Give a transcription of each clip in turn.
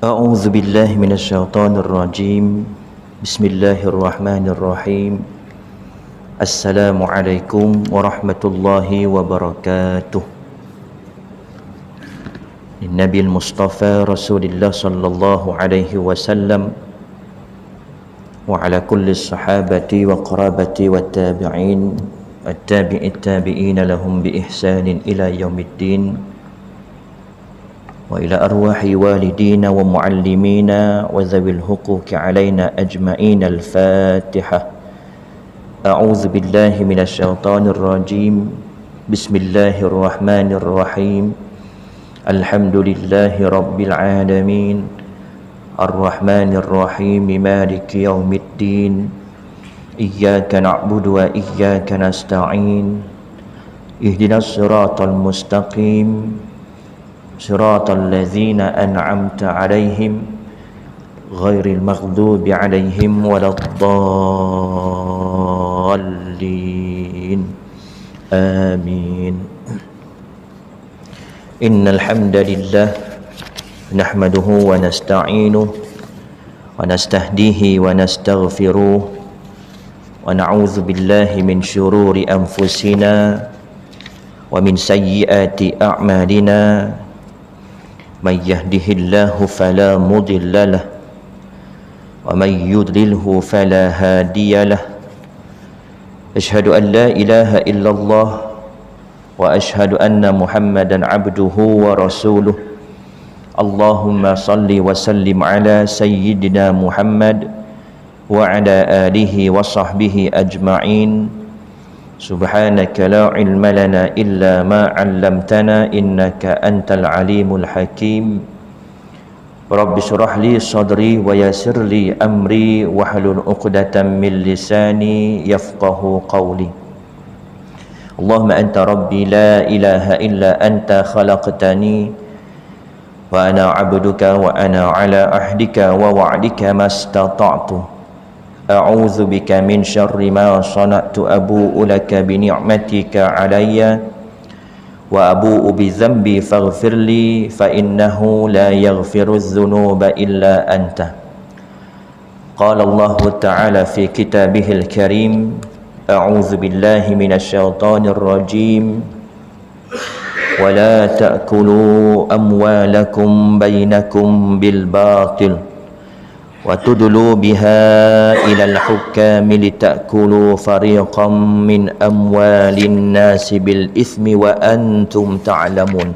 أعوذ بالله من الشيطان الرجيم بسم الله الرحمن الرحيم السلام عليكم ورحمة الله وبركاته النبي المصطفى رسول الله صلى الله عليه وسلم وعلى كل الصحابة وقرابة والتابعين التابعين لهم بإحسان إلى يوم الدين وإلى أرواح والدينا ومعلمينا وذوي الحقوق علينا أجمعين. الفاتحة. أعوذ بالله من الشيطان الرجيم بسم الله الرحمن الرحيم الحمد لله رب العالمين الرحمن الرحيم مالك يوم الدين إياك نعبد وإياك نستعين اهدنا الصراط المستقيم صراط الذين أنعمت عليهم غير المغضوب عليهم ولا الضالين آمين. إن الحمد لله نحمده ونستعينه ونستهديه ونستغفره ونعوذ بالله من شرور أنفسنا ومن سيئات أعمالنا من يهده الله فلا مضل له ومن يضلله فلا هادي له. أشهد أن لا إله إلا الله وأشهد أن محمدا عبده ورسوله. اللهم صل وسلم على سيدنا محمد وعلى آله وصحبه أجمعين. سبحانك لا علم لنا إلا ما علمتنا إنك أنت العليم الحكيم. رب اشرح لي صدري ويسر لي أمري واحلل عقدة من لساني يفقه قولي. اللهم أنت ربي لا إله إلا أنت خلقتني وأنا عبدك وأنا على عهدك ووعدك ما استطعت. أعوذ بك من شر ما صنعت أبوء لك بنعمتك علي وأبوء بذنبي فاغفر لي فإنه لا يغفر الذنوب إلا أنت. قال الله تعالى في كتابه الكريم أعوذ بالله من الشيطان الرجيم ولا تأكلوا أموالكم بينكم بالباطل وتدلوا بها إلى الحكام لتأكلوا فريقا من أموال الناس بالإثم وأنتم تعلمون.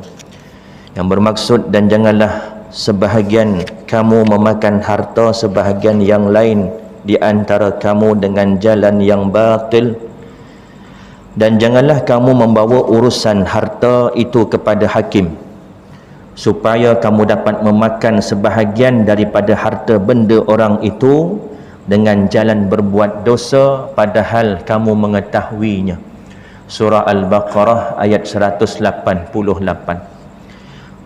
Yang bermaksud, dan janganlah sebahagian kamu memakan harta sebahagian yang lain di antara kamu dengan jalan yang batil, dan janganlah kamu membawa urusan harta itu kepada hakim supaya kamu dapat memakan sebahagian daripada harta benda orang itu dengan jalan berbuat dosa padahal kamu mengetahuinya. Surah Al-Baqarah ayat 188.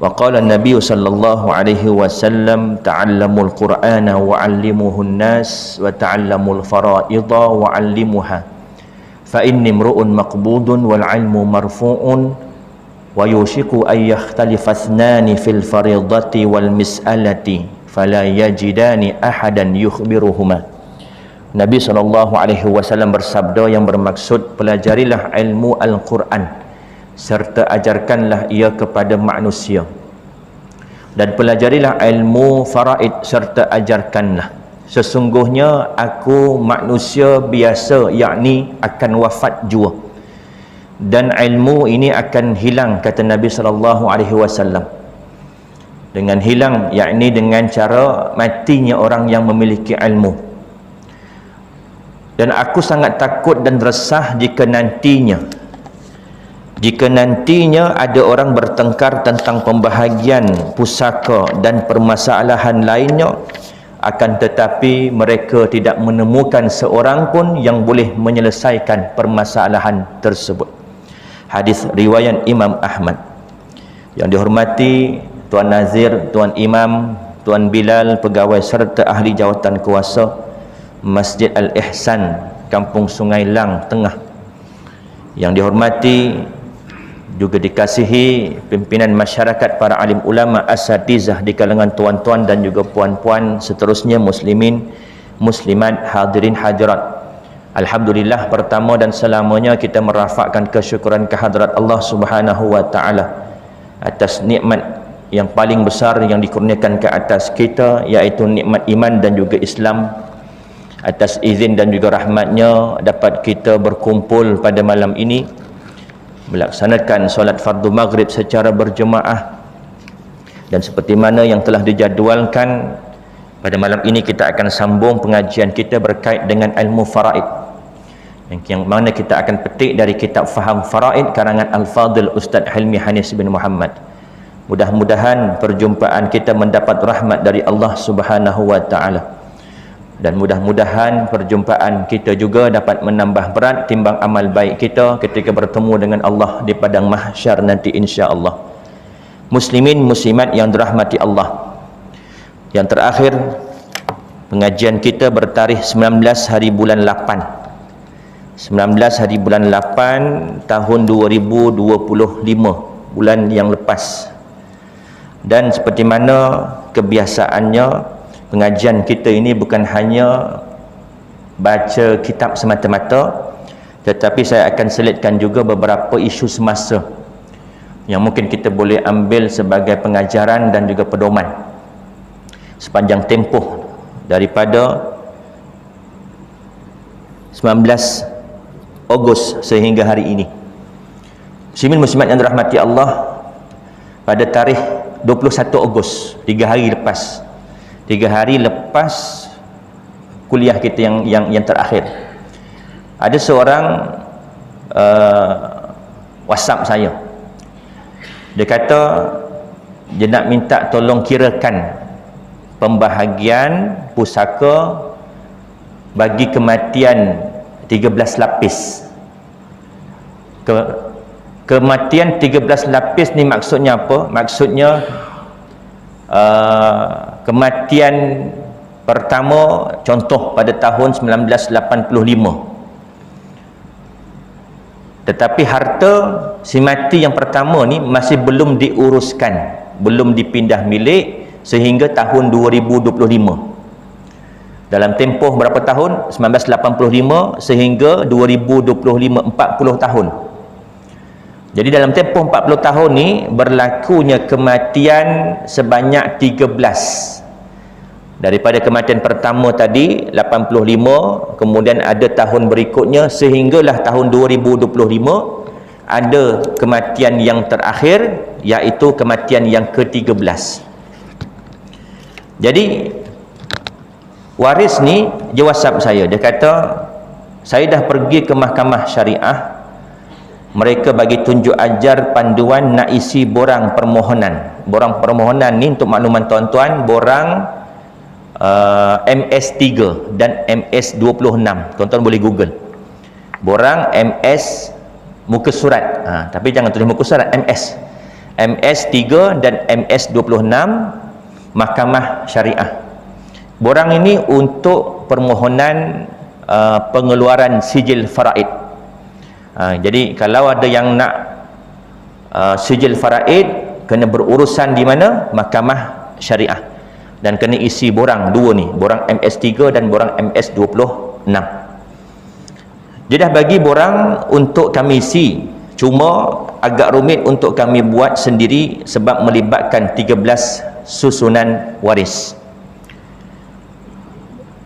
Wa qala an-nabiy sallallahu alaihi wasallam ta'allamul qur'ana wa'allimuhun nas wa ta'allamul fara'idha wa'allimuha fa inni imru'un maqbudun wal 'ilmu marfu'un wa yushiku ay yakhtalifa ithnani fil fariidati wal mis'alati fala yajidani ahadan yukhbiruhuma. Nabi SAW bersabda, yang bermaksud, pelajarilah ilmu Al-Quran serta ajarkanlah ia kepada manusia, dan pelajarilah ilmu faraid serta ajarkanlah. Sesungguhnya aku manusia biasa, yakni akan wafat jua, dan ilmu ini akan hilang, kata Nabi SAW. Dengan hilang, yakni dengan cara matinya orang yang memiliki ilmu. Dan aku sangat takut dan resah jika nantinya ada orang bertengkar tentang pembahagian pusaka dan permasalahan lainnya, akan tetapi mereka tidak menemukan seorang pun yang boleh menyelesaikan permasalahan tersebut. Hadis riwayat Imam Ahmad. Yang dihormati Tuan Nazir, Tuan Imam, Tuan Bilal, pegawai serta ahli jawatan kuasa Masjid Al-Ihsan, Kampung Sungai Lang Tengah. Yang dihormati juga dikasihi pimpinan masyarakat, para alim ulama, asatizah di kalangan tuan-tuan dan juga puan-puan, seterusnya muslimin, muslimat, hadirin hadirat. Alhamdulillah, pertama dan selamanya kita merafakkan kesyukuran kehadrat Allah Subhanahu wa taala atas nikmat yang paling besar yang dikurniakan ke atas kita, iaitu nikmat iman dan juga Islam. Atas izin dan juga rahmatnya dapat kita berkumpul pada malam ini melaksanakan solat fardu maghrib secara berjemaah, dan seperti mana yang telah dijadualkan, pada malam ini kita akan sambung pengajian kita berkait dengan ilmu faraid, yang mana kita akan petik dari kitab Faham Faraid karangan Al-Fadil Ustaz Hilmi Hanis bin Muhammad. Mudah-mudahan perjumpaan kita mendapat rahmat dari Allah Subhanahu wa taala, dan mudah-mudahan perjumpaan kita juga dapat menambah berat timbang amal baik kita ketika bertemu dengan Allah di padang mahsyar nanti insya-Allah. Muslimin muslimat yang dirahmati Allah, yang terakhir pengajian kita bertarikh 19 hari bulan 8 hari bulan 8 tahun 2025, bulan yang lepas. Dan seperti mana kebiasaannya, pengajian kita ini bukan hanya baca kitab semata-mata, tetapi saya akan selitkan juga beberapa isu semasa yang mungkin kita boleh ambil sebagai pengajaran dan juga pedoman sepanjang tempoh daripada 19 Ogos sehingga hari ini. Muslimin muslimat yang dirahmati Allah, pada tarikh 21 Ogos, 3 hari lepas kuliah kita yang terakhir, ada seorang WhatsApp saya. Dia kata dia nak minta tolong kirakan pembahagian pusaka bagi kematian 13 lapis. Kematian 13 lapis ni maksudnya apa? Maksudnya kematian pertama, contoh pada tahun 1985, tetapi harta si mati yang pertama ni masih belum diuruskan, belum dipindah milik sehingga tahun 2025. Dalam tempoh berapa tahun? 1985 sehingga 2025, 40 tahun. Jadi dalam tempoh 40 tahun ni berlakunya kematian sebanyak 13. Daripada kematian pertama tadi 85, kemudian ada tahun berikutnya sehinggalah tahun 2025 ada kematian yang terakhir, iaitu kematian yang ke-13. Jadi waris ni dia WhatsApp saya, dia kata saya dah pergi ke mahkamah syariah, mereka bagi tunjuk ajar panduan nak isi borang permohonan. Borang permohonan ni untuk makluman tuan-tuan, borang MS3 dan MS26. Tuan-tuan boleh Google. Borang MS muka surat. Tapi jangan tulis muka surat, MS. MS3 dan MS26 Mahkamah Syariah. Borang ini untuk permohonan pengeluaran sijil faraid. Jadi kalau ada yang nak sijil faraid, kena berurusan di mana? Mahkamah Syariah, dan kena isi borang dua ni, borang MS3 dan borang MS26. Dia dah bagi borang untuk kami isi, cuma agak rumit untuk kami buat sendiri sebab melibatkan 13 susunan waris.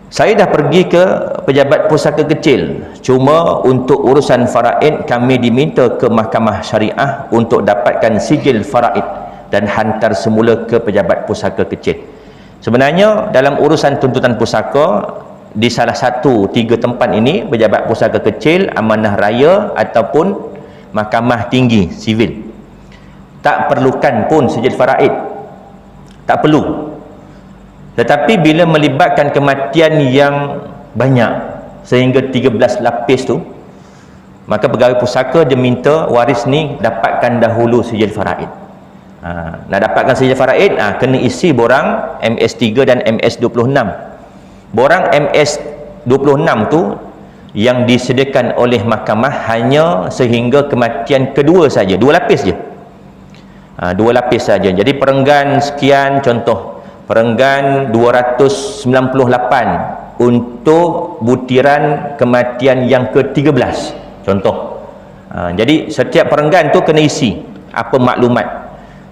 Saya dah pergi ke pejabat pusaka kecil, cuma untuk urusan faraid kami diminta ke mahkamah syariah untuk dapatkan sijil faraid dan hantar semula ke pejabat pusaka kecil. Sebenarnya dalam urusan tuntutan pusaka, di salah satu 3 tempat ini, pejabat pusaka kecil, amanah raya ataupun mahkamah tinggi sivil, tak perlukan pun sijil faraid, tak perlu. Tetapi bila melibatkan kematian yang banyak sehingga 13 lapis tu, maka pegawai pusaka dia minta waris ni dapatkan dahulu sijil faraid. Nak dapatkan sijil faraid, kena isi borang MS3 dan MS26. Borang MS26 tu yang disediakan oleh mahkamah hanya sehingga kematian kedua saja, 2 lapis je. 2 lapis saja. Jadi perenggan sekian, contoh perenggan 298 untuk butiran kematian yang ke-13, contoh. Jadi setiap perenggan tu kena isi apa maklumat,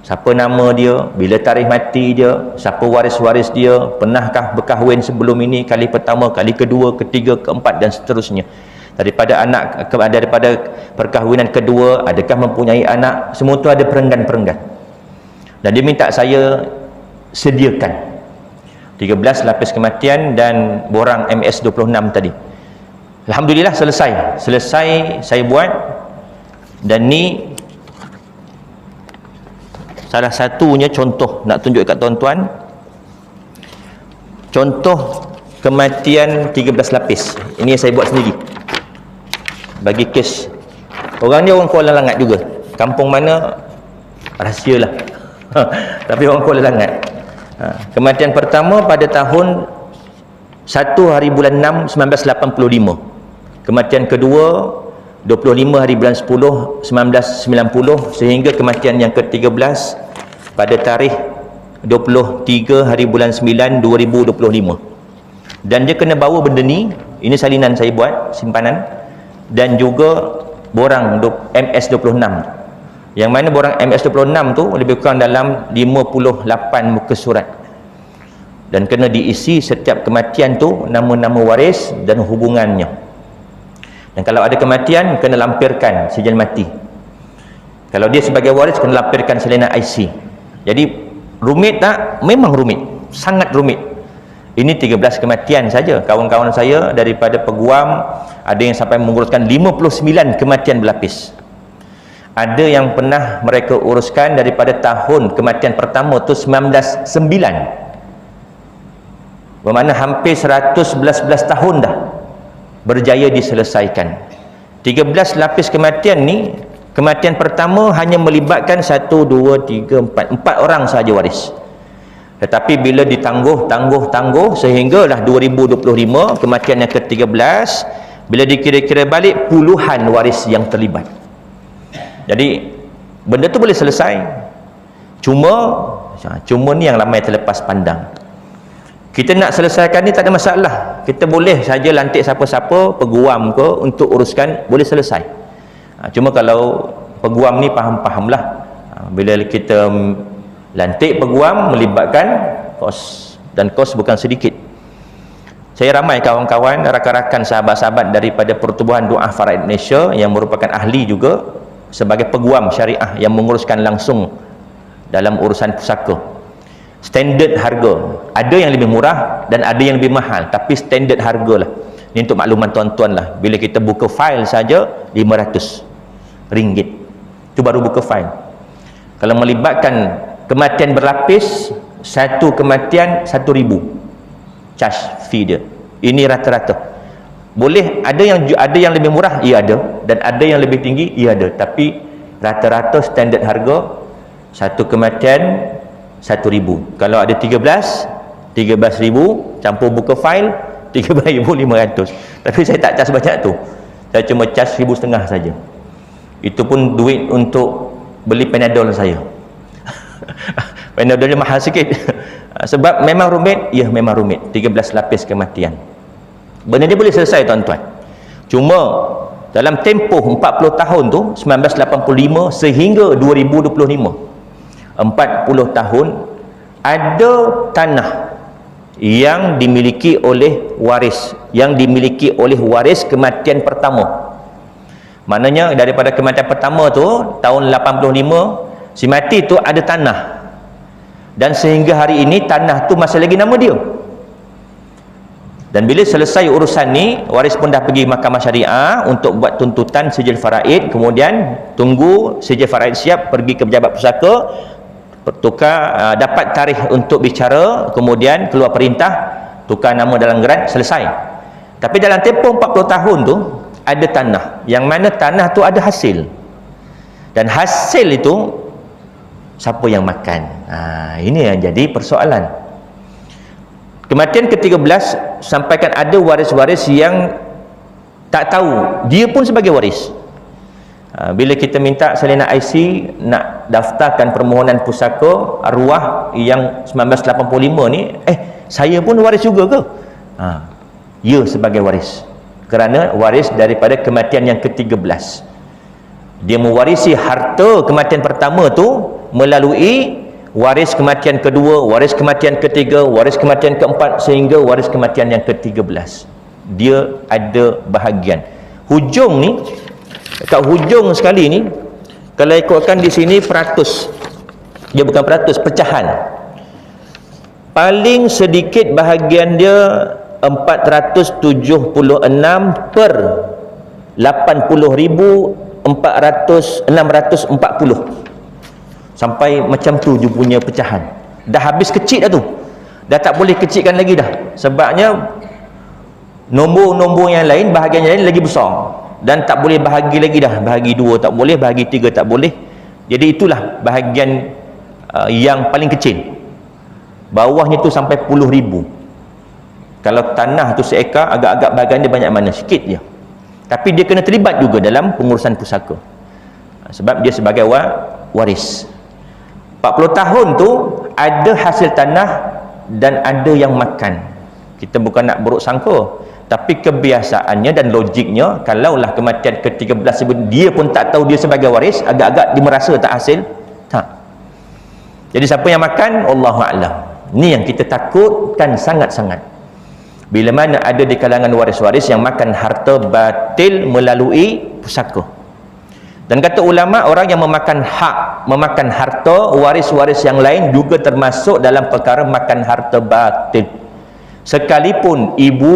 siapa nama dia, bila tarikh mati dia, siapa waris-waris dia, pernahkah berkahwin sebelum ini, kali pertama, kali kedua, ketiga, keempat dan seterusnya. Daripada perkahwinan kedua, adakah mempunyai anak, semua tu ada perenggan-perenggan. Dan dia minta saya sediakan 13 lapis kematian dan borang MS26 tadi. Alhamdulillah selesai saya buat, dan ni salah satunya contoh nak tunjuk kat tuan-tuan, contoh kematian 13 lapis. Ini saya buat sendiri bagi kes orang ni, orang Kuala Langat juga, kampung mana rahsialah tapi orang Kuala Langat. Kematian pertama pada tahun 1 hari bulan 6 1985, kematian kedua 25 hari bulan 10 1990, sehingga kematian yang ke-13 pada tarikh 23 hari bulan 9 2025. Dan dia kena bawa benda ni, ini salinan saya buat, simpanan, dan juga borang MS26, yang mana borang MS26 tu lebih kurang dalam 58 muka surat, dan kena diisi setiap kematian tu nama-nama waris dan hubungannya. Dan kalau ada kematian, kena lampirkan sijil mati. Kalau dia sebagai waris, kena lampirkan salinan IC. Jadi rumit tak? Memang rumit, sangat rumit. Ini 13 kematian saja. Kawan-kawan saya daripada peguam ada yang sampai menguruskan 59 kematian berlapis. Ada yang pernah mereka uruskan daripada tahun kematian pertama tu 1909, bermakna hampir 111 tahun dah berjaya diselesaikan. 13 lapis kematian ni, kematian pertama hanya melibatkan 1, 2, 3, 4 orang sahaja waris. Tetapi bila ditangguh sehinggalah 2025 kematian yang ke-13, bila dikira-kira balik puluhan waris yang terlibat. Jadi benda tu boleh selesai, cuma ni yang ramai terlepas pandang. Kita nak selesaikan ni tak ada masalah, kita boleh saja lantik siapa-siapa peguam ke untuk uruskan, boleh selesai. Cuma kalau peguam ni faham-fahamlah, bila kita lantik peguam melibatkan kos, dan kos bukan sedikit. Saya ramai kawan-kawan, rakan-rakan, sahabat-sahabat daripada Pertubuhan Doa Faraid Malaysia yang merupakan ahli juga sebagai peguam syariah yang menguruskan langsung dalam urusan pusaka. Standard harga, ada yang lebih murah dan ada yang lebih mahal, tapi standard harga lah. Ini untuk makluman tuan-tuan lah, bila kita buka file saja RM500, itu baru buka file. Kalau melibatkan kematian berlapis, satu kematian RM1,000 charge fee dia. Ini rata-rata. Boleh ada yang lebih murah, ia ada, dan ada yang lebih tinggi, ia ada, tapi rata-rata standard harga satu kematian RM1,000. Kalau ada 13,000 campur buka file 13,500. Tapi saya tak charge banyak tu, saya cuma charge RM1,500 saja. Itu pun duit untuk beli Panadol saya. Panadolnya mahal sikit sebab memang rumit. Ya, memang rumit. 13 lapis kematian, benda ni boleh selesai tuan-tuan. Cuma dalam tempoh 40 tahun tu, 1985 sehingga 2025, 40 tahun, ada tanah yang dimiliki oleh waris, kematian pertama. Maknanya daripada kematian pertama tu tahun 85, si mati tu ada tanah, dan sehingga hari ini tanah tu masih lagi nama dia. Dan bila selesai urusan ni, waris pun dah pergi mahkamah syariah untuk buat tuntutan sijil faraid, kemudian tunggu sijil faraid siap, pergi ke pejabat pusaka, tukar, dapat tarikh untuk bicara, kemudian keluar perintah, tukar nama dalam geran, selesai. Tapi dalam tempoh 40 tahun tu ada tanah, yang mana tanah tu ada hasil, dan hasil itu siapa yang makan? Ini yang jadi persoalan. Kematian ke-13 sampaikan ada waris-waris yang Tak tahu, dia pun sebagai waris. Bila kita minta salinan IC nak daftarkan permohonan pusaka arwah yang 1985 ni, saya pun waris juga ke? Ya, sebagai waris. Kerana waris daripada kematian yang ke-13. Dia mewarisi harta kematian pertama tu melalui waris kematian kedua, waris kematian ketiga, waris kematian keempat, sehingga waris kematian yang ke-13. Dia ada bahagian. Hujung ni, kat hujung sekali ni, kalau ikutkan di sini peratus, dia bukan peratus, pecahan. Paling sedikit bahagian dia 476 per 80,640. Sampai macam tu je punya pecahan. Dah habis kecil dah tu. Dah tak boleh kecilkan lagi dah. Sebabnya nombor-nombor yang lain, bahagian yang lain lagi besar. Dan tak boleh bahagi lagi dah. Bahagi 2 tak boleh, bahagi 3 tak boleh. Jadi itulah bahagian yang paling kecil. Bawahnya tu sampai puluh ribu. Kalau tanah tu seekar, agak-agak bahagian dia banyak mana, sikit je. Tapi dia kena terlibat juga dalam pengurusan pusaka. Sebab dia sebagai waris. 40 tahun tu ada hasil tanah dan ada yang makan. Kita bukan nak buruk sangka, tapi kebiasaannya dan logiknya, kalaulah kematian ke-13 dia pun tak tahu dia sebagai waris, agak-agak dia merasa tak hasil. Tak. Jadi siapa yang makan, Allahu a'lam. Ni yang kita takutkan sangat-sangat. Bila mana ada di kalangan waris-waris yang makan harta batil melalui pusaka. Dan kata ulama, orang yang memakan hak, memakan harta waris-waris yang lain juga termasuk dalam perkara makan harta batil. Sekalipun ibu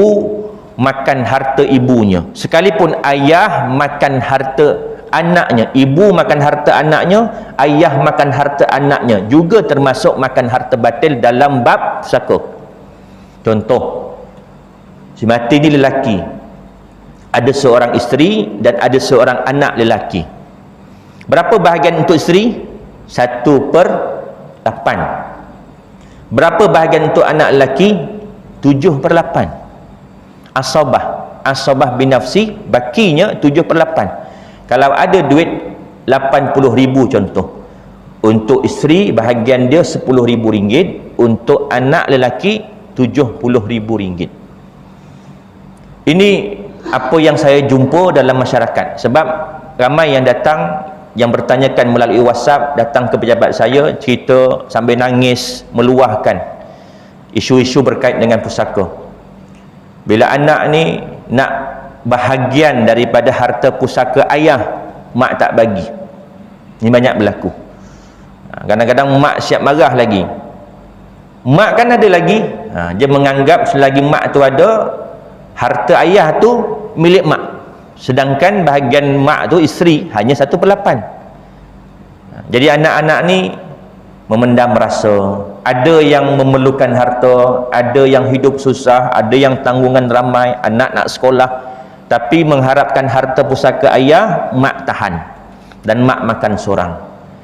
makan harta ibunya, sekalipun ayah makan harta anaknya, ibu makan harta anaknya, ayah makan harta anaknya, juga termasuk makan harta batil dalam bab pusaka. Contoh, si mati ni lelaki, ada seorang isteri dan ada seorang anak lelaki. Berapa bahagian untuk isteri? 1/8. Berapa bahagian untuk anak lelaki? 7/8. Asabah binafsi, bakinya 7/8. Kalau ada duit 80,000 contoh, untuk isteri bahagian dia RM10,000, untuk anak lelaki RM70,000. Ini apa yang saya jumpa dalam masyarakat. Sebab ramai yang datang, yang bertanyakan melalui WhatsApp, datang ke pejabat saya, cerita sambil nangis, meluahkan isu-isu berkait dengan pusaka. Bila anak ni nak bahagian daripada harta pusaka ayah, mak tak bagi. Ni banyak berlaku. Kadang-kadang mak siap marah lagi. Mak kan ada lagi. Dia menganggap selagi mak tu ada, harta ayah tu milik mak. Sedangkan bahagian mak tu, isteri, hanya 1/8. Jadi anak-anak ni memendam rasa. Ada yang memerlukan harta, ada yang hidup susah, ada yang tanggungan ramai, anak nak sekolah, tapi mengharapkan harta pusaka ayah, mak tahan. Dan mak makan seorang.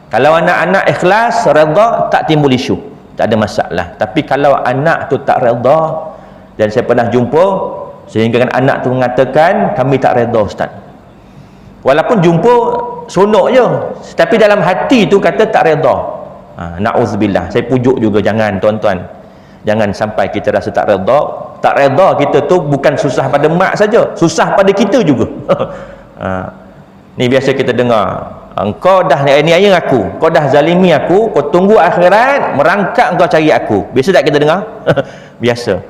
Kalau anak-anak ikhlas, redha, tak timbul isu, tak ada masalah. Tapi kalau anak tu tak redha, dan saya pernah jumpa, sehingga kan anak tu mengatakan, kami tak redha ustaz. Walaupun jumpa sonok je, tapi dalam hati tu kata tak redha. Na'udzubillah. Saya pujuk juga, jangan tuan-tuan, jangan sampai kita rasa tak redha. Tak redha kita tu bukan susah pada mak saja, susah pada kita juga. Ni biasa kita dengar, engkau dah niaya aku, kau dah zalimi aku, kau tunggu akhirat merangkak kau cari aku. Biasa tak kita dengar? Biasa.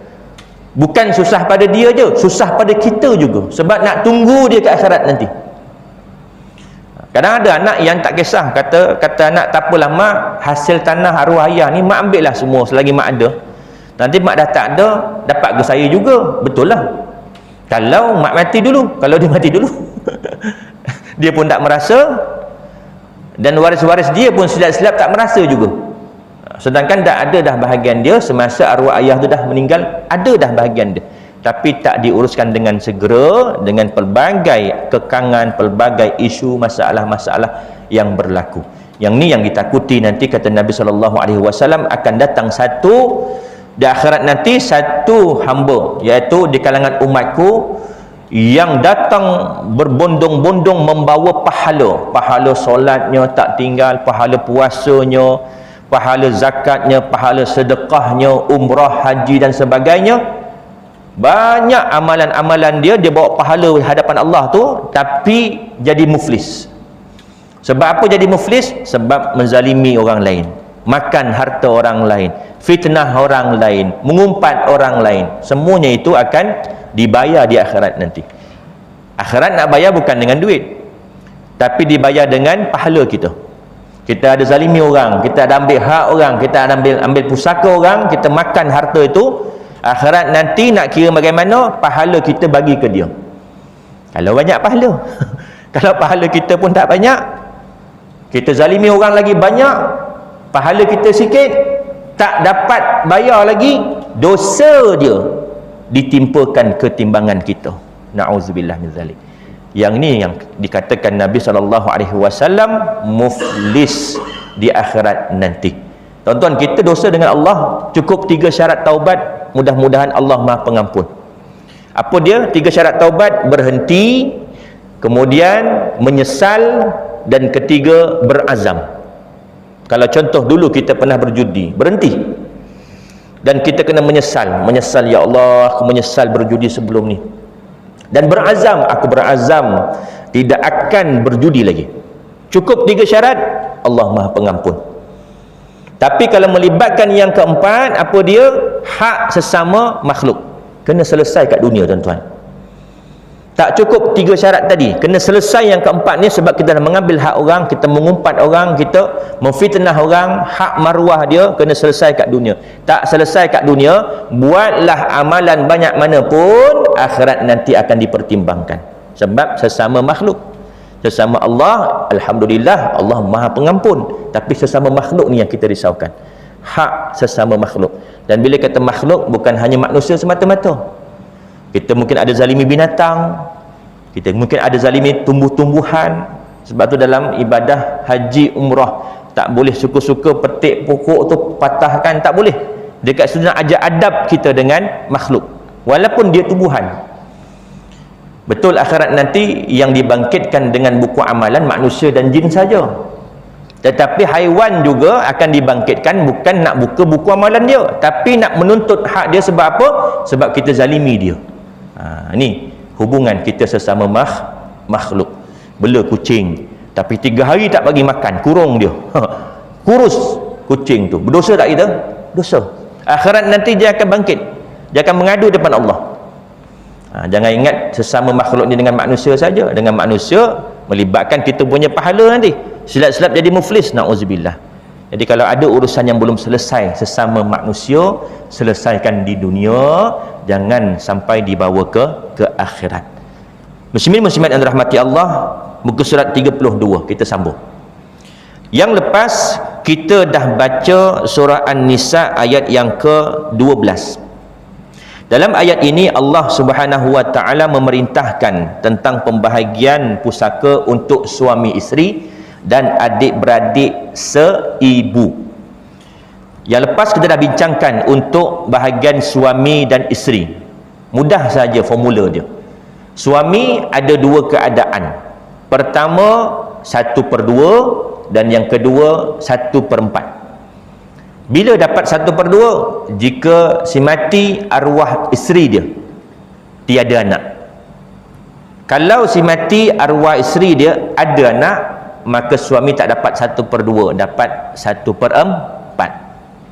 Bukan susah pada dia je, susah pada kita juga, sebab nak tunggu dia ke akhirat nanti. Kadang ada anak yang tak kisah, kata anak, tak apalah mak, hasil tanah arwah ayah ni mak ambil lah semua selagi mak ada. Nanti mak dah tak ada, dapat ke saya juga. Betul lah, kalau mak mati dulu. Kalau dia mati dulu dia pun tak merasa, dan waris-waris dia pun silap-silap tak merasa juga. Sedangkan dah ada dah bahagian dia semasa arwah ayah tu dah meninggal, ada dah bahagian dia, tapi tak diuruskan dengan segera, dengan pelbagai kekangan, pelbagai isu, masalah-masalah yang berlaku. Yang ni yang ditakuti nanti, kata Nabi SAW, akan datang satu di akhirat nanti, satu hamba, iaitu di kalangan umatku, yang datang berbondong-bondong membawa pahala solatnya tak tinggal, pahala puasanya, pahala zakatnya, pahala sedekahnya, umrah, haji dan sebagainya. Banyak amalan-amalan dia bawa pahala hadapan Allah tu, tapi jadi muflis. Sebab apa jadi muflis? Sebab menzalimi orang lain, makan harta orang lain, fitnah orang lain, mengumpat orang lain. Semuanya itu akan dibayar di akhirat nanti. Akhirat nak bayar bukan dengan duit, tapi dibayar dengan pahala kita. Kita ada zalimi orang, kita ada ambil hak orang, kita ada ambil pusaka orang, kita makan harta itu. Akhirat nanti nak kira bagaimana, pahala kita bagi ke dia. Kalau banyak pahala kalau pahala kita pun tak banyak, kita zalimi orang lagi banyak, pahala kita sikit, tak dapat bayar lagi, dosa dia ditimpakan ketimbangan kita. Na'udzubillah min zalik. Yang ni yang dikatakan Nabi SAW muflis di akhirat nanti. Tuan-tuan, kita dosa dengan Allah cukup 3 syarat taubat, mudah-mudahan Allah Maha Pengampun. Apa dia 3 syarat taubat? Berhenti, kemudian menyesal, dan ketiga berazam. Kalau contoh dulu kita pernah berjudi, berhenti, dan kita kena menyesal, ya Allah, aku menyesal berjudi sebelum ni, dan berazam, aku berazam tidak akan berjudi lagi. Cukup 3 syarat, Allah Maha Pengampun. Tapi kalau melibatkan yang keempat, apa dia? Hak sesama makhluk, kena selesai kat dunia, tuan-tuan. Tak cukup 3 syarat tadi, kena selesai yang keempat ni. Sebab kita dah mengambil hak orang, kita mengumpat orang, kita memfitnah orang, hak maruah dia kena selesai kat dunia. Tak selesai kat dunia, buatlah amalan banyak mana pun, akhirat nanti akan dipertimbangkan. Sebab sesama makhluk, sesama Allah, alhamdulillah Allah Maha Pengampun, tapi sesama makhluk ni yang kita risaukan, hak sesama makhluk. Dan bila kata makhluk, bukan hanya manusia semata-mata. Kita mungkin ada zalimi binatang, kita mungkin ada zalimi tumbuh-tumbuhan. Sebab tu dalam ibadah haji umrah tak boleh suka-suka petik pokok tu patahkan, tak boleh. Dekat situ ajar adab kita dengan makhluk, walaupun dia tumbuhan. Betul akhirat nanti yang dibangkitkan dengan buku amalan manusia dan jin saja, tetapi haiwan juga akan dibangkitkan, bukan nak buka buku amalan dia, tapi nak menuntut hak dia. Sebab apa? Sebab kita zalimi dia. Ni hubungan kita sesama makhluk. Bela kucing, tapi 3 hari tak bagi makan, kurung dia. Kurus kucing tu, berdosa tak kita? Dosa. Akhirat nanti dia akan bangkit, dia akan mengadu depan Allah. Jangan ingat sesama makhluk ni dengan manusia saja. Dengan manusia melibatkan kita punya pahala nanti, silap-silap jadi muflis, na'udzubillah. Jadi kalau ada urusan yang belum selesai sesama manusia, selesaikan di dunia, jangan sampai dibawa ke akhirat. Muslimin muslimat yang dirahmati Allah, muka surat 32 kita sambung. Yang lepas kita dah baca surah An-Nisa ayat yang ke-12. Dalam ayat ini Allah Subhanahu wa taala memerintahkan tentang pembahagian pusaka untuk suami isteri dan adik-beradik seibu. Yang lepas kita dah bincangkan untuk bahagian suami dan isteri. Mudah saja formula dia. Suami ada 2 keadaan. Pertama 1/2, dan yang kedua 1/4. Bila dapat 1/2? Jika si mati arwah isteri dia tiada anak. Kalau si mati arwah isteri dia ada anak, maka suami tak dapat 1/2, dapat 1/4.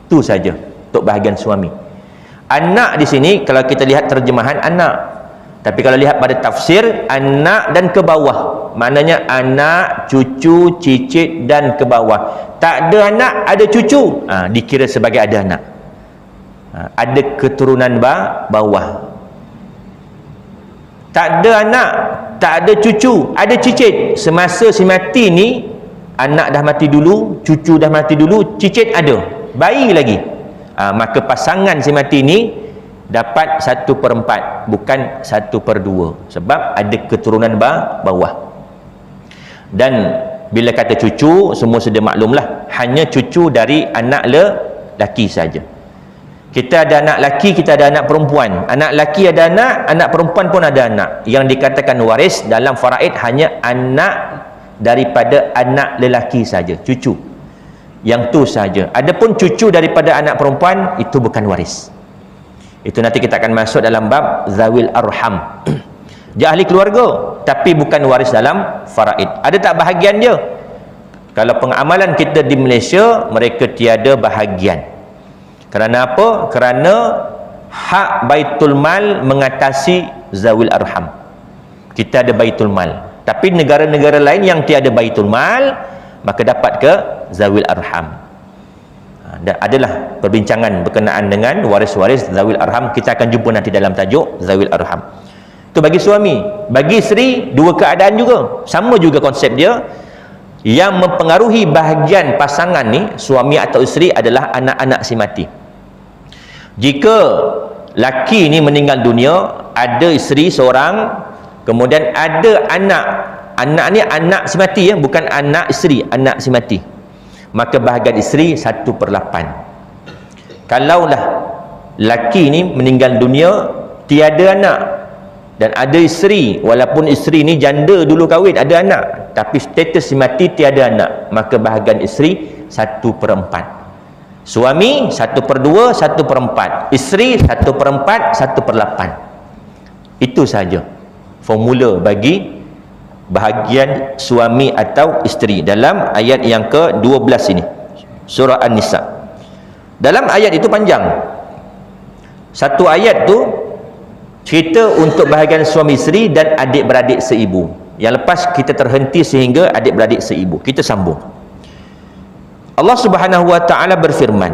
Itu saja untuk bahagian suami. Anak di sini kalau kita lihat terjemahan anak, tapi kalau lihat pada tafsir, anak dan ke bawah, maknanya anak, cucu, cicit dan ke bawah. Tak ada anak, ada cucu, dikira sebagai ada anak. Ada keturunan bawah. Tak ada anak, tak ada cucu, ada cicit. Semasa si mati ni, anak dah mati dulu, cucu dah mati dulu, cicit ada, bayi lagi. Maka pasangan si mati ni dapat 1/4, bukan 1/2, sebab ada keturunan bawah. Dan bila kata cucu, semua sudah maklumlah, hanya cucu dari anak lelaki saja. Kita ada anak laki, kita ada anak perempuan. Anak laki ada anak perempuan pun ada anak. Yang dikatakan waris dalam faraid hanya anak daripada anak lelaki saja, cucu. Yang tu saja. Adapun cucu daripada anak perempuan itu bukan waris. Itu nanti kita akan masuk dalam bab zawil arham. Dia ahli keluarga tapi bukan waris dalam faraid. Ada tak bahagian dia? Kalau pengamalan kita di Malaysia, mereka tiada bahagian. Kerana apa? Kerana hak Baitul Mal mengatasi zawil arham. Kita ada Baitul Mal. Tapi negara-negara lain yang tiada Baitul Mal, maka dapat ke zawil arham. Adalah perbincangan berkenaan dengan waris-waris zawil arham. Kita akan jumpa nanti dalam tajuk zawil arham. Itu bagi suami. Bagi isteri, dua keadaan juga. Sama juga konsep dia. Yang mempengaruhi bahagian pasangan ni, suami atau isteri, adalah anak-anak si mati. Jika laki ni meninggal dunia, ada isteri seorang, kemudian ada anak. Anak ni anak si mati, ya, bukan anak isteri, anak si mati. Maka bahagian isteri 1/8. Kalaulah laki ni meninggal dunia, tiada anak, dan ada isteri, walaupun isteri ni janda dulu kahwin, ada anak, tapi status si mati tiada anak, maka bahagian isteri 1/4. Suami 1/2, 1/4. Isteri 1/4, 1/8. Itu saja formula bagi bahagian suami atau isteri dalam ayat yang ke-12 ini, surah An-Nisa. Dalam ayat itu panjang. Satu ayat tu cerita untuk bahagian suami isteri dan adik-beradik seibu. Yang lepas kita terhenti sehingga adik-beradik seibu. Kita sambung. Allah Subhanahu wa taala berfirman,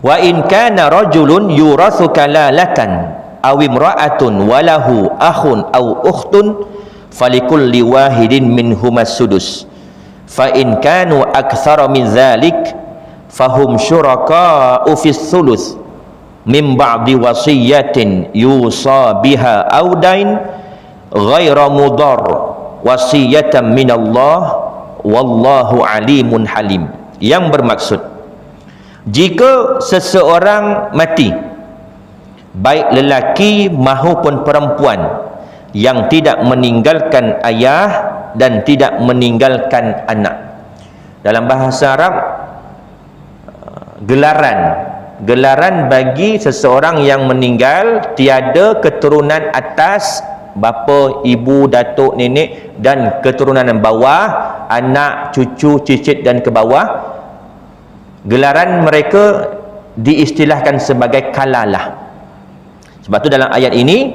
"Wa in kana rajulun yurathu kalalatan aw imra'atun walahu akhun aw ukhtun falikulli wahidin minhumas sudus fa in kanu aktsara min dzalik fahum syuraka'u fis thuluth min ba'di wasiyatin yusa biha aw dain ghaira mudar wasiyatan minallah wallahu alimun halim." Yang bermaksud, jika seseorang mati, baik lelaki maupun perempuan, yang tidak meninggalkan ayah dan tidak meninggalkan anak. Dalam bahasa Arab, gelaran bagi seseorang yang meninggal tiada keturunan atas, bapa, ibu, datuk, nenek, dan keturunan bawah, anak, cucu, cicit dan ke bawah. Gelaran mereka diistilahkan sebagai kalalah. Sebab tu dalam ayat ini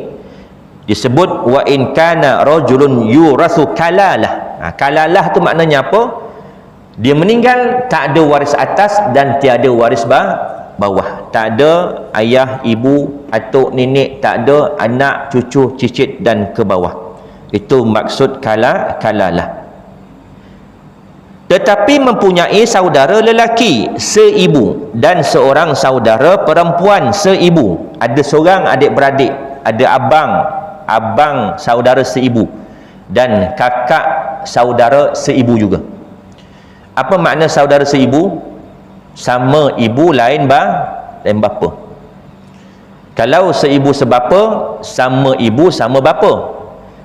disebut wa in kana rajulun yurathu kalalah. Kalalah tu maknanya apa? Dia meninggal tak ada waris atas dan tiada waris bawah. Tak ada ayah, ibu, atuk, nenek, tak ada anak, cucu, cicit dan ke bawah. Itu maksud kalalah. Tetapi mempunyai saudara lelaki seibu dan seorang saudara perempuan seibu. Ada seorang adik-beradik, ada abang saudara seibu, dan kakak saudara seibu juga. Apa makna saudara seibu? Sama ibu lain bapa. Kalau seibu sebapa, sama ibu sama bapa.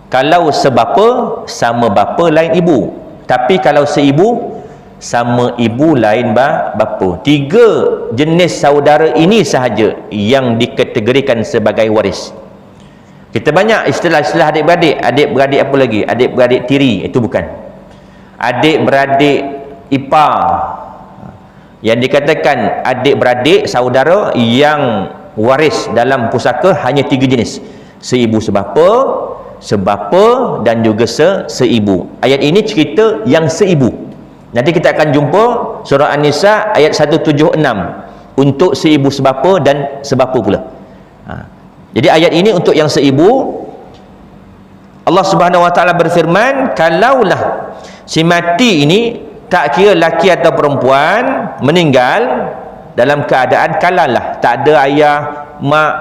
Kalau sebapa, sama bapa lain ibu. Tapi kalau seibu, sama ibu lain bapa. 3 jenis saudara ini sahaja yang dikategorikan sebagai waris. Kita banyak istilah-istilah adik-beradik. Adik-beradik apa lagi? Adik-beradik tiri, itu bukan. Adik-beradik ipar. Yang dikatakan adik-beradik saudara yang waris dalam pusaka hanya 3 jenis. Seibu sebapa dan juga seibu. Ayat ini cerita yang seibu. Nanti kita akan jumpa surah An-Nisa ayat 176 untuk seibu sebapa dan sebapa pula. Jadi ayat ini untuk yang seibu. Allah Subhanahu wa taala berfirman, kalaulah si mati ini tak kira laki atau perempuan meninggal dalam keadaan kalalah, tak ada ayah, mak,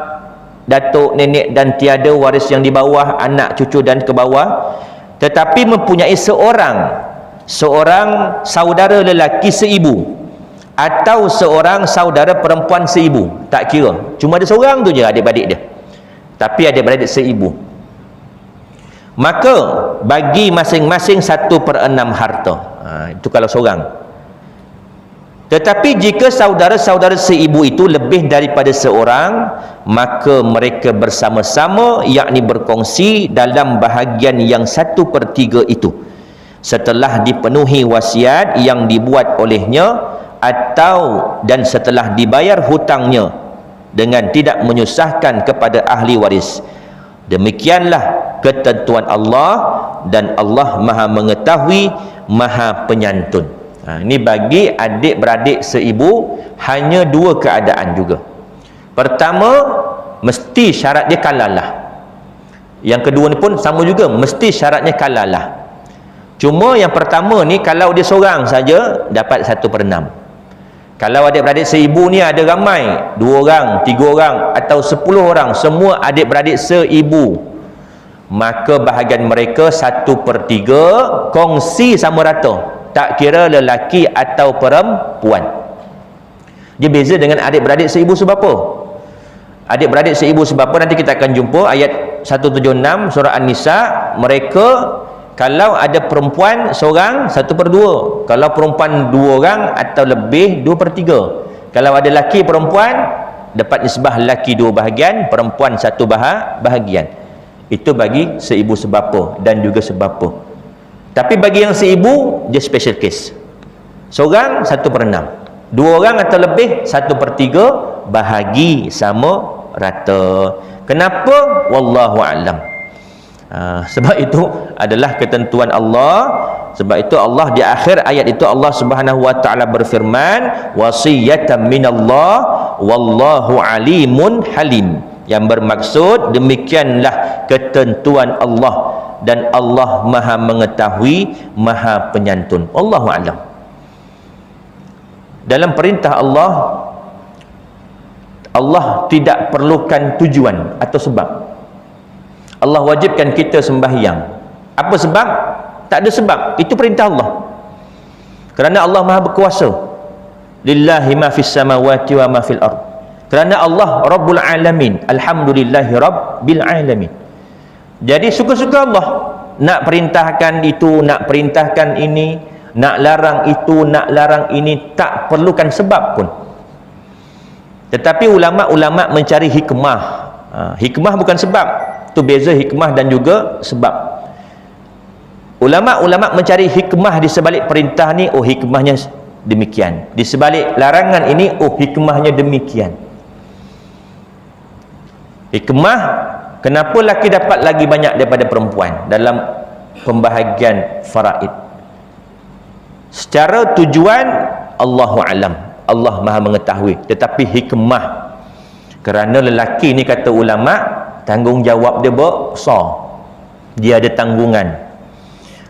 datuk, nenek dan tiada waris yang di bawah, anak, cucu dan ke bawah, tetapi mempunyai seorang saudara lelaki seibu, atau seorang saudara perempuan seibu, tak kira, cuma ada seorang tu je adik-beradik dia, tapi adik-beradik seibu, maka bagi masing-masing 1/6 harta. Itu kalau seorang. Tetapi jika saudara-saudara seibu itu lebih daripada seorang, maka mereka bersama-sama, yakni berkongsi dalam bahagian yang 1/3 itu, setelah dipenuhi wasiat yang dibuat olehnya dan setelah dibayar hutangnya dengan tidak menyusahkan kepada ahli waris. Demikianlah ketentuan Allah, dan Allah Maha mengetahui, Maha penyantun. Ini bagi adik-beradik seibu hanya 2 keadaan juga. Pertama, mesti syarat dia kalalah. Yang kedua ni pun sama juga, mesti syaratnya kalalah. Cuma yang pertama ni, kalau dia seorang saja dapat 1/6. Kalau adik-beradik seibu ni ada ramai, 2 orang, 3 orang atau 10 orang, semua adik-beradik seibu, maka bahagian mereka 1/3 kongsi sama rata, tak kira lelaki atau perempuan. Dia beza dengan adik-beradik seibu sebapa. Adik-beradik seibu sebapa nanti kita akan jumpa ayat 176 surah An-Nisa. Mereka kalau ada perempuan seorang 1/2, kalau perempuan 2 orang atau lebih 2/3. Kalau ada laki perempuan dapat nisbah laki 2 bahagian, perempuan 1 bahagian. Itu bagi seibu sebapa dan juga sebapa. Tapi bagi yang seibu, dia special case. Seorang 1/6, 2 orang atau lebih 1/3, bahagi sama rata. Kenapa? Wallahu a'lam. Sebab itu adalah ketentuan Allah. Sebab itu Allah di akhir ayat itu Allah Subhanahu wa taala berfirman, wasiyatan minallah wallahu alimun halim, yang bermaksud demikianlah ketentuan Allah, dan Allah Maha mengetahui, Maha penyantun. Wallahu a'lam. Dalam perintah Allah, Allah tidak perlukan tujuan atau sebab. Allah wajibkan kita sembahyang. Apa sebab? Tak ada sebab. Itu perintah Allah. Kerana Allah Maha berkuasa. Lillahi ma fis samawati wa ma fil ard. Kerana Allah Rabbul Alamin. Alhamdulillahi Rabbil Alamin. Jadi suka-suka Allah. Nak perintahkan itu, nak perintahkan ini, nak larang itu, nak larang ini, tak perlukan sebab pun. Tetapi ulama-ulama mencari hikmah. Hikmah bukan sebab. Itu beza hikmah dan juga sebab. Ulama-ulama mencari hikmah di sebalik perintah ni, oh hikmahnya demikian. Di sebalik larangan ini, oh hikmahnya demikian. Hikmah, kenapa laki dapat lagi banyak daripada perempuan dalam pembahagian faraid? Secara tujuan, Allahu alam, Allah Maha mengetahui. Tetapi hikmah, kerana lelaki ni kata ulama, tanggungjawab dia besar. Dia ada tanggungan.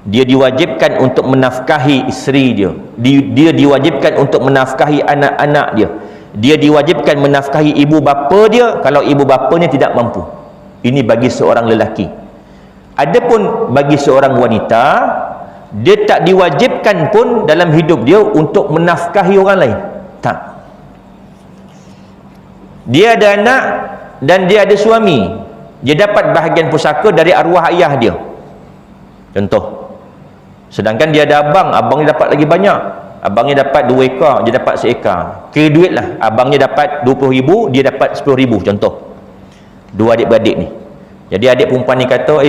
Dia diwajibkan untuk menafkahi isteri dia. Dia diwajibkan untuk menafkahi anak-anak dia. Dia diwajibkan menafkahi ibu bapa dia kalau ibu bapanya tidak mampu. Ini bagi seorang lelaki. Adapun bagi seorang wanita, dia tak diwajibkan pun dalam hidup dia untuk menafkahi orang lain. Tak. Dia ada anak dan dia ada suami. Dia dapat bahagian pusaka dari arwah ayah dia. Contoh. Sedangkan dia ada abang, abangnya dapat lagi banyak. Abangnya dapat 2 ekar, dia dapat 1 ekar. Kira duit lah. Abangnya dapat 20,000, dia dapat 10,000. Contoh. 2 adik-beradik ni. Jadi adik perempuan ni kata,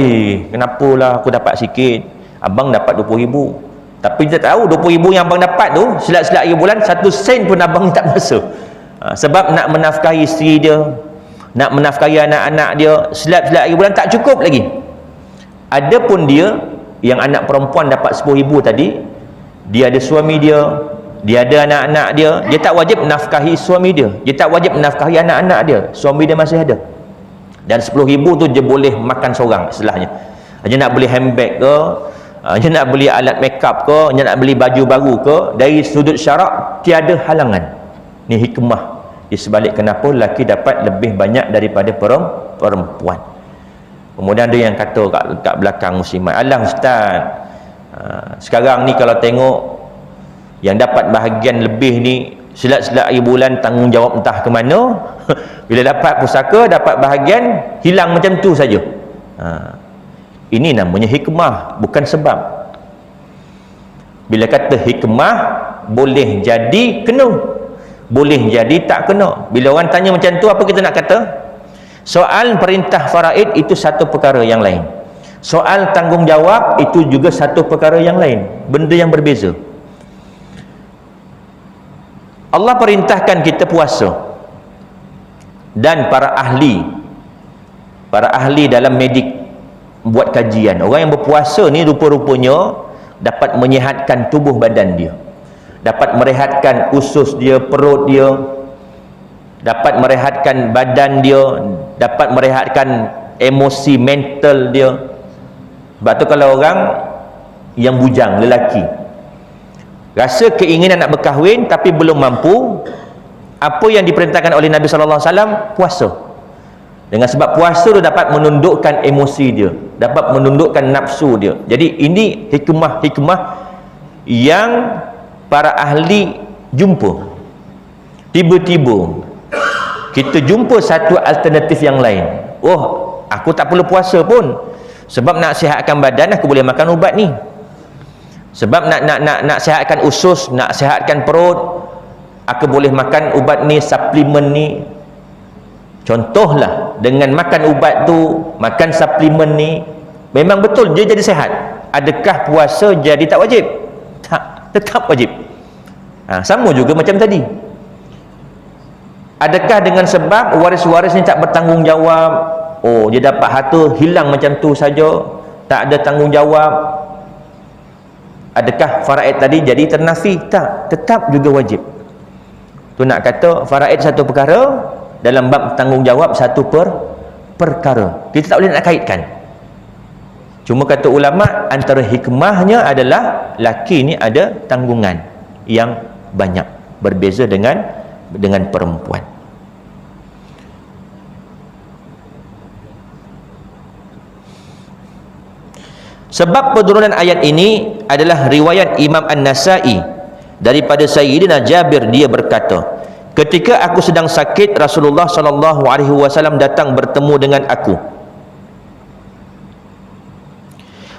kenapalah aku dapat sikit, abang dapat 20,000. Tapi kita tahu 20,000 yang abang dapat tu, selat-selat 3 bulan, 1 sen pun abang tak masa. Sebab nak menafkahi isteri dia, nak menafkahi anak-anak dia, selat-selat 3 bulan tak cukup lagi. Adapun dia, yang anak perempuan dapat 10,000 tadi, dia ada suami dia, dia ada anak-anak dia, dia tak wajib menafkahi suami dia, dia tak wajib menafkahi anak-anak dia, suami dia masih ada. Dan 10,000 tu dia boleh makan seorang istilahnya. Dia nak beli handbag ke, dia nak beli alat makeup ke, dia nak beli baju baru ke, dari sudut syarak tiada halangan. Ni hikmah di sebalik kenapa lelaki dapat lebih banyak daripada perempuan. Kemudian ada yang kata kat belakang muslimat, alah ustaz, sekarang ni kalau tengok yang dapat bahagian lebih ni Selat-selat akhir bulan tanggungjawab entah ke mana. Bila dapat pusaka, dapat bahagian, hilang macam tu saja. Ini namanya hikmah, bukan sebab. Bila kata hikmah, boleh jadi kena, boleh jadi tak kena. Bila orang tanya macam tu, apa kita nak kata? Soal perintah faraid itu satu perkara yang lain, soal tanggungjawab itu juga satu perkara yang lain, benda yang berbeza. Allah perintahkan kita puasa, dan para ahli dalam medik buat kajian, orang yang berpuasa ni rupa-rupanya dapat menyihatkan tubuh badan dia, dapat merehatkan usus dia, perut dia, dapat merehatkan badan dia, dapat merehatkan emosi mental dia. Sebab tu kalau orang yang bujang, lelaki, rasa keinginan nak berkahwin tapi belum mampu, apa yang diperintahkan oleh Nabi SAW? Puasa. Dengan sebab puasa dia dapat menundukkan emosi dia, dapat menundukkan nafsu dia. Jadi ini hikmah-hikmah yang para ahli jumpa. Tiba-tiba kita jumpa satu alternatif yang lain. Oh, aku tak perlu puasa pun, sebab nak sihatkan badan aku boleh makan ubat ni. Sebab nak sihatkan usus, nak sihatkan perut, aku boleh makan ubat ni, suplemen ni. Contohlah, dengan makan ubat tu, makan suplemen ni, memang betul dia jadi sihat. Adakah puasa jadi tak wajib? Tak, tetap wajib. Sama juga macam tadi. Adakah dengan sebab waris-waris ni tak bertanggungjawab, oh dia dapat harta hilang macam tu saja, tak ada tanggungjawab, adakah faraid tadi jadi ternafi? Tak, tetap juga wajib. Tu nak kata faraid satu perkara, dalam bab tanggungjawab satu perkara. Kita tak boleh nak kaitkan. Cuma kata ulama, antara hikmahnya adalah laki ni ada tanggungan yang banyak, berbeza dengan perempuan. Sebab penurunan ayat ini adalah riwayat Imam An-Nasai daripada Sayyidina Jabir, dia berkata, ketika aku sedang sakit, Rasulullah SAW datang bertemu dengan aku.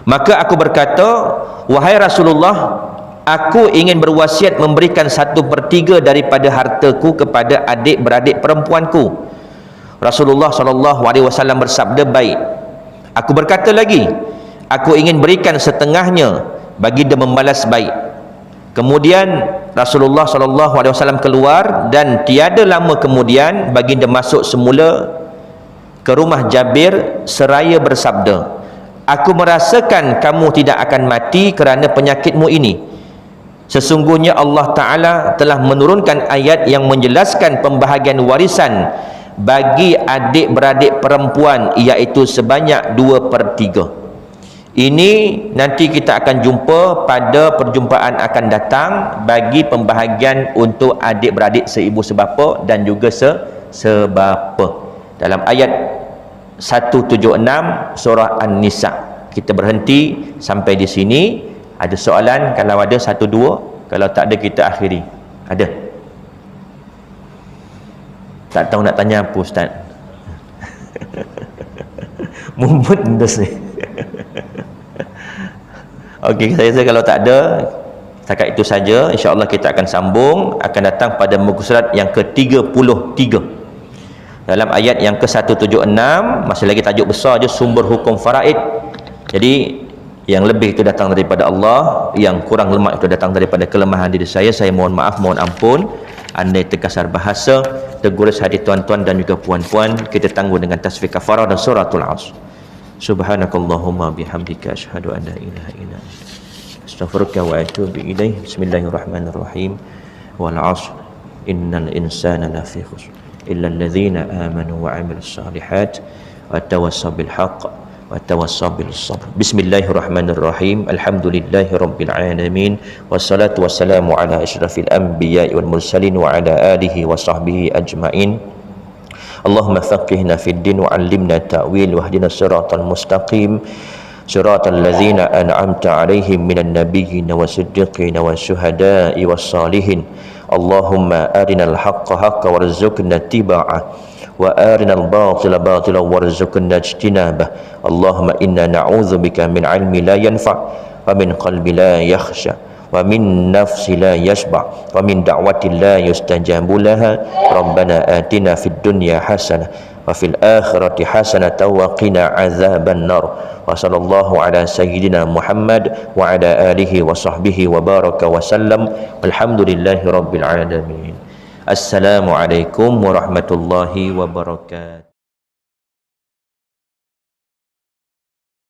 Maka aku berkata, wahai Rasulullah, aku ingin berwasiat memberikan 1/3 daripada hartaku kepada adik-beradik perempuanku. Rasulullah SAW bersabda, baik. Aku berkata lagi, aku ingin berikan setengahnya. Baginda membalas, baik. Kemudian Rasulullah SAW keluar, dan tiada lama kemudian baginda masuk semula ke rumah Jabir seraya bersabda, aku merasakan kamu tidak akan mati kerana penyakitmu ini. Sesungguhnya Allah Ta'ala telah menurunkan ayat yang menjelaskan pembahagian warisan bagi adik-beradik perempuan, iaitu sebanyak 2/3. Ini nanti kita akan jumpa pada perjumpaan akan datang bagi pembahagian untuk adik-beradik seibu sebapa dan juga sebapa. Dalam ayat 176 surah An-Nisa. Kita berhenti sampai di sini. Ada soalan? Kalau ada 1, 2, kalau tak ada kita akhiri. Ada? Tak tahu nak tanya apa, Ustaz? Mumput ndas ni. Okey, saya rasa kalau tak ada, setakat itu saja. InsyaAllah kita akan sambung, akan datang pada muka surat yang ke-33 dalam ayat yang ke-176. Masih lagi tajuk besar je, sumber hukum faraid. Jadi yang lebih itu datang daripada Allah, yang kurang lemah itu datang daripada kelemahan diri saya. Saya mohon maaf, mohon ampun. Andai terkasar bahasa, tergores hati tuan-tuan dan juga puan-puan, kita tangguh dengan tasbih kafarah dan suratul Asr. Subhanakallahumma bihamdika asyhadu an la ilaha illa anta astaghfiruka wa atubu ilaih. Bismillahirrahmanirrahim. Wal 'ashr innal insana lafi khusr illa alladhina amanu wa 'amilus shalihat wa tawassaw bil haqq wa tawassaw bis sabr. Bismillahirrahmanirrahim. Alhamdulillahirabbil alamin wassalatu wassalamu ala asyrafil anbiya'i wal mursalin wa ala alihi wa sahbihi ajmain. Allahumma faqihna fid din wa 'allimna ta'wil wahdina siratal mustaqim siratal ladzina an'amta 'alaihim minan nabiyyin wasiddiqin wasyuhada'i wassalihin Allahumma arinal haqqa haqqa warzuqna tiba'ah wa arinal batila batila warzuqna ijtinabah. Allahumma inna na'udzubika min ilmi la yanfa' wa min qalbi la yakhsha wa min nafsi la yashba' wa min da'wati la yustajabu laha. Rabbana atina fid dunya hasanah wa fil akhirati hasanah wa qina azaban nar. Wa sallallahu ala sayyidina Muhammad wa ala alihi wa sahbihi wa baraka wa sallam. Alhamdulillahi rabbil alamin. Assalamualaikum warahmatullahi wabarakatuh.